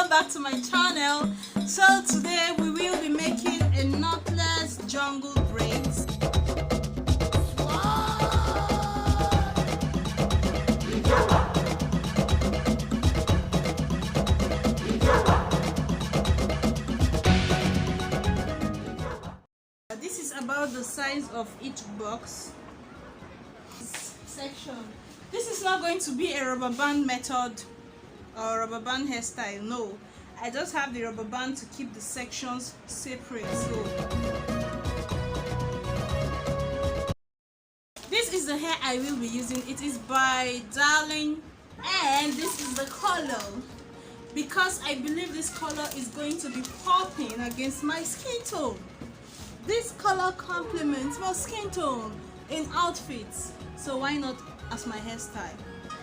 welcome back to my channel. So today we will be making a knotless jungle braids. This is about the size of each box section. This is not going to be a rubber band method or rubber band hairstyle. No, I just have the rubber band to keep the sections separate. So this is the hair I will be using. It is by Darling, and this is the color because I believe this color is going to be popping against my skin tone. This color complements my skin tone in outfits, so why not as my hairstyle?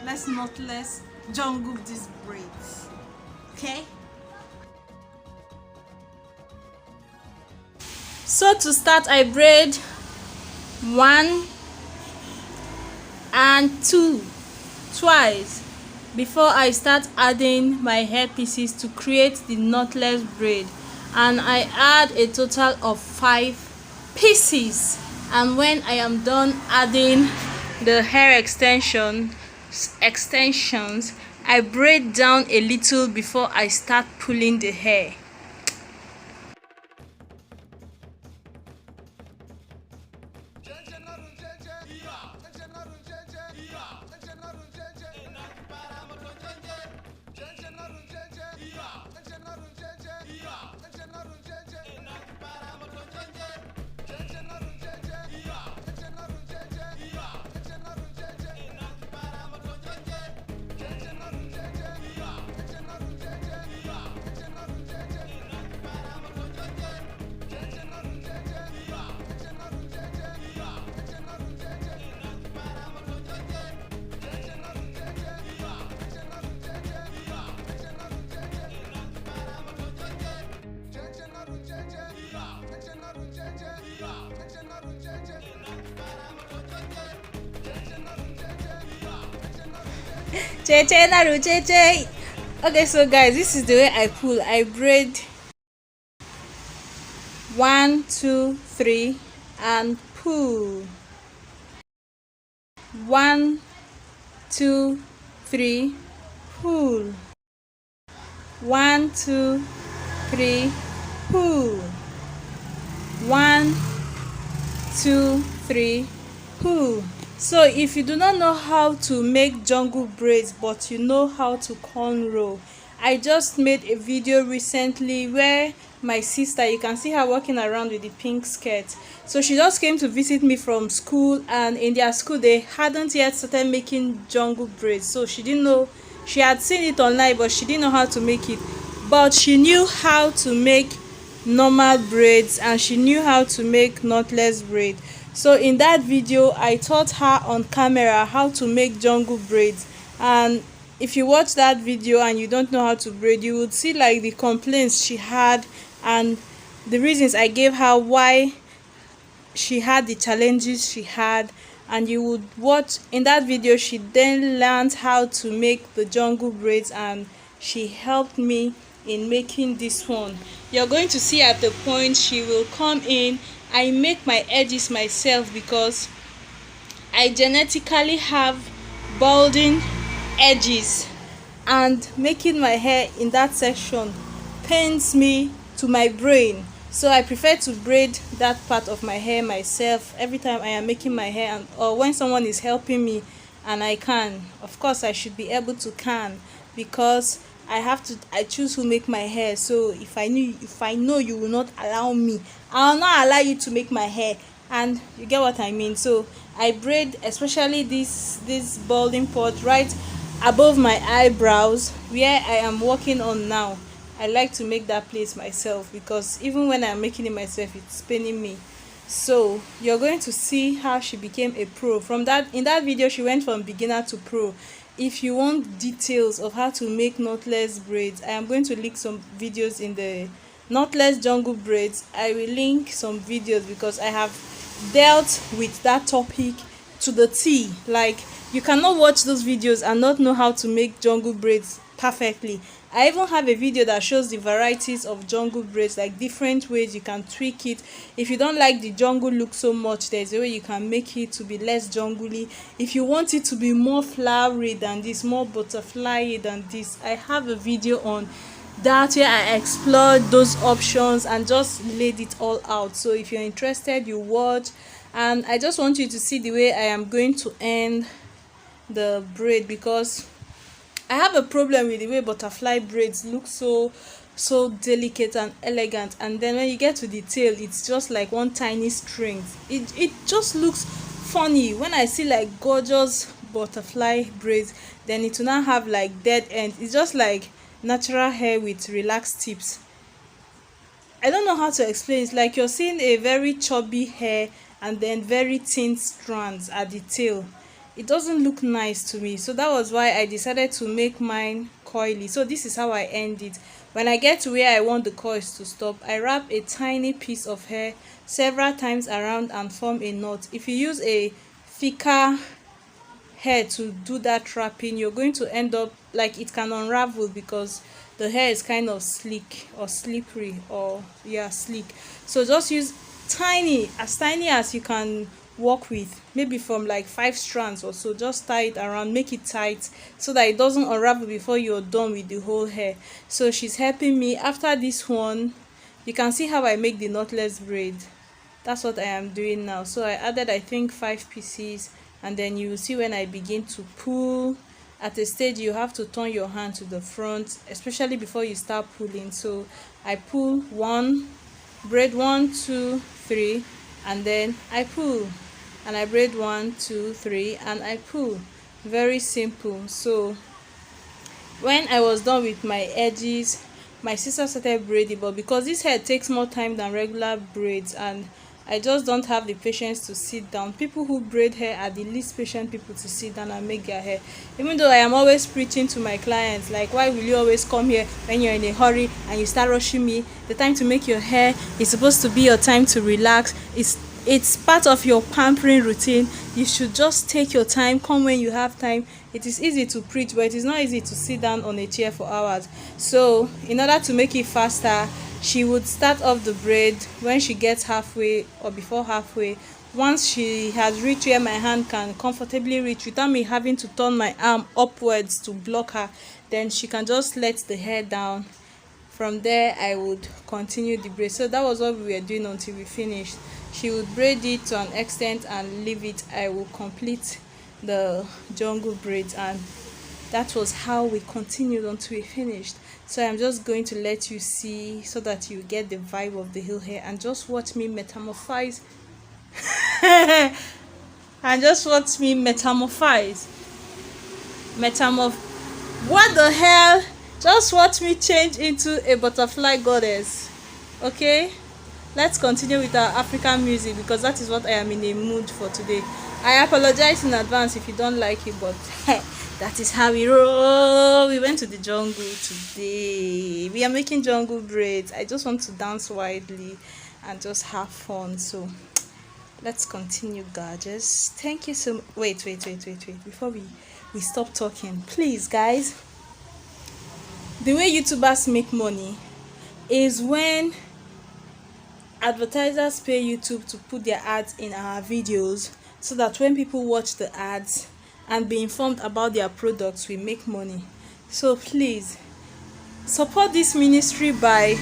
Let's knotless jungle these braids, okay? So to start, I braid 1 and 2 twice before I start adding my hair pieces to create the knotless braid, and I add a total of 5 pieces. And when I am done adding the hair extensions, I braid down a little before I start pulling the hair. Okay, so guys, this is the way I pull. I braid 1, 2, 3 and pull. 1, 2, 3, pull. 1, 2, 3, pull. 1, 2, 3, pull. So if you do not know how to make jungle braids but you know how to cornrow, I just made a video recently where my sister, you can see her walking around with the pink skirt. So she just came to visit me from school, and in their school they hadn't yet started making jungle braids, so she didn't know. She had seen it online but she didn't know how to make it, but she knew how to make normal braids and she knew how to make knotless braid. So in that video I taught her on camera how to make jungle braids, and if you watch that video and you don't know how to braid, you would see like the complaints she had and the reasons I gave her why she had the challenges she had. And you would watch in that video, she then learned how to make the jungle braids and she helped me in making this one. You're going to see at the point she will come in, I make my edges myself because I genetically have balding edges, and making my hair in that section pains me to my brain. So I prefer to braid that part of my hair myself every time I am making my hair, or when someone is helping me and I can. Of course I should be able to can, because I choose who make my hair. So if I know you will not allow me, I'll not allow you to make my hair, and you get what I mean. So I braid especially this balding part right above my eyebrows where I am working on now. I like to make that place myself because even when I'm making it myself, it's paining me. So you're going to see how she became a pro. In that video she went from beginner to pro. If you want details of how to make knotless braids, I am going to link some videos in the knotless jungle braids. I will link some videos because I have dealt with that topic to the T. Like, you cannot watch those videos and not know how to make jungle braids perfectly. I even have a video that shows the varieties of jungle braids, like different ways you can tweak it. If you don't like the jungle look so much, there's a way you can make it to be less jungly. If you want it to be more flowery than this, more butterfly than this, I have a video on that where I explored those options and just laid it all out. So if you're interested, you watch. And I just want you to see the way I am going to end the braid, because I have a problem with the way butterfly braids look so delicate and elegant, and then when you get to the tail, it's just like one tiny string. It just looks funny. When I see like gorgeous butterfly braids, then it will not have like dead end. It's just like natural hair with relaxed tips. I don't know how to explain. It's like you're seeing a very chubby hair and then very thin strands at the tail. It doesn't look nice to me, so that was why I decided to make mine coily. So this is how I end it. When I get to where I want the coils to stop, I wrap a tiny piece of hair several times around and form a knot. If you use a thicker hair to do that wrapping, you're going to end up like it can unravel because the hair is kind of slick or slippery, or yeah, sleek. So just use tiny as you can work with, maybe from like 5 strands or so. Just tie it around, make it tight so that it doesn't unravel before you're done with the whole hair. So she's helping me. After this one, you can see how I make the knotless braid. That's what I am doing now. So I added, I think, 5 pieces, and then you will see when I begin to pull. At a stage, you have to turn your hand to the front, especially before you start pulling. So I pull one, braid 1 2 3, and then I pull, and I braid 1 2 3, and I pull. Very simple. So when I was done with my edges, my sister started braiding, but because this hair takes more time than regular braids, and I just don't have the patience to sit down. People who braid hair are the least patient people to sit down and make their hair. Even though I am always preaching to my clients, like, why will you always come here when you're in a hurry and you start rushing me? The time to make your hair is supposed to be your time to relax. It's part of your pampering routine. You should just take your time, come when you have time. It is easy to preach, but it is not easy to sit down on a chair for hours. So in order to make it faster, she would start off the braid when she gets halfway or before halfway. Once she has reached where my hand can comfortably reach without me having to turn my arm upwards to block her, then she can just let the hair down. From there, I would continue the braid. So that was what we were doing until we finished. She would braid it to an extent and leave it. I will complete the jungle braids, and that was how we continued until we finished. So I'm just going to let you see so that you get the vibe of the heel hair, and just watch me metamorphose and just watch me metamorphose what the hell, just watch me change into a butterfly goddess. Okay, let's continue with our African music, because that is what I am in a mood for today. I apologize in advance if you don't like it, but that is how we roll. We went to the jungle today. We are making jungle braids. I just want to dance widely and just have fun. So let's continue, gorgeous. Thank you so much. Wait. Before we stop talking, please, guys. The way YouTubers make money is when advertisers pay YouTube to put their ads in our videos, so that when people watch the ads and be informed about their products, we make money. So please support this ministry by,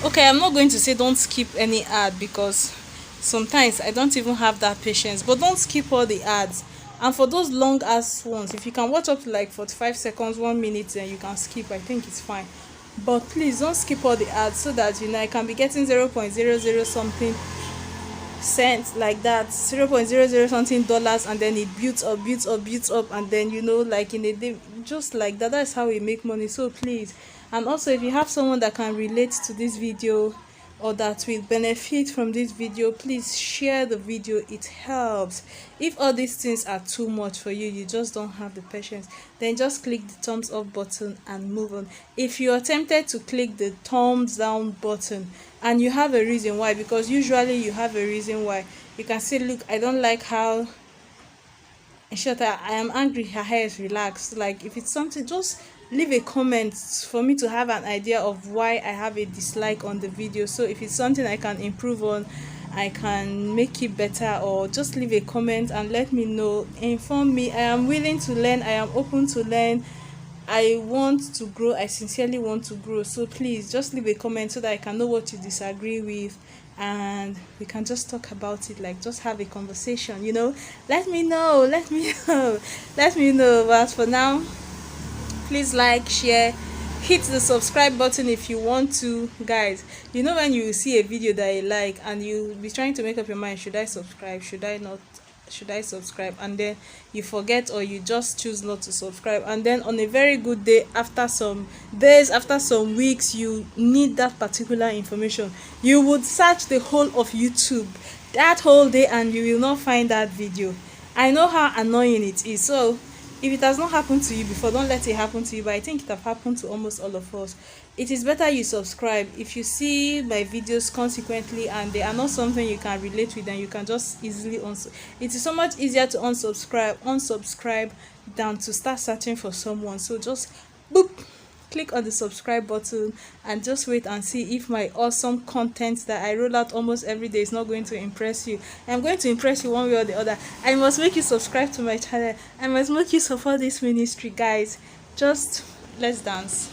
okay, I'm not going to say don't skip any ad, because sometimes I don't even have that patience, but don't skip all the ads. And for those long ass ones, if you can watch up to like 45 seconds, 1 minute, then you can skip. I think it's fine. But please don't skip all the ads, so that I can be getting 0.00 something cents, like that, 0.00 something dollars, and then it builds up, and then like in a day, just like that. That's how we make money. So please. And also, if you have someone that can relate to this video or that will benefit from this video, please share the video. It helps. If all these things are too much for you, you just don't have the patience, then just click the thumbs up button and move on. If you are tempted to click the thumbs down button and you have a reason why, because usually you have a reason why, you can say, look, I don't like how, in short, I am angry, her hair is relaxed. Like, if it's something, just leave a comment for me to have an idea of why I have a dislike on the video. So if it's something I can improve on, I can make it better, or just leave a comment and let me know. Inform me. I am willing to learn. I am open to learn. I want to grow. I sincerely want to grow. So please just leave a comment so that I can know what you disagree with, and we can just talk about it, like just have a conversation, let me know, let me know, let me know. But for now, please like, share, hit the subscribe button if you want to, guys. When you see a video that you like and you be trying to make up your mind, should I subscribe, should I not, should I subscribe, and then you forget, or you just choose not to subscribe, and then on a very good day, after some days, after some weeks, you need that particular information, you would search the whole of YouTube that whole day and you will not find that video. I know how annoying it is. So if it has not happened to you before, don't let it happen to you. But I think it have happened to almost all of us. It is better you subscribe. If you see my videos consequently and they are not something you can relate with, then you can just easily it is so much easier to unsubscribe than to start searching for someone. So just boop, click on the subscribe button and just wait and see if my awesome content that I roll out almost every day is not going to impress you. I'm going to impress you one way or the other. I must make you subscribe to my channel. I must make you support this ministry, guys. Just let's dance.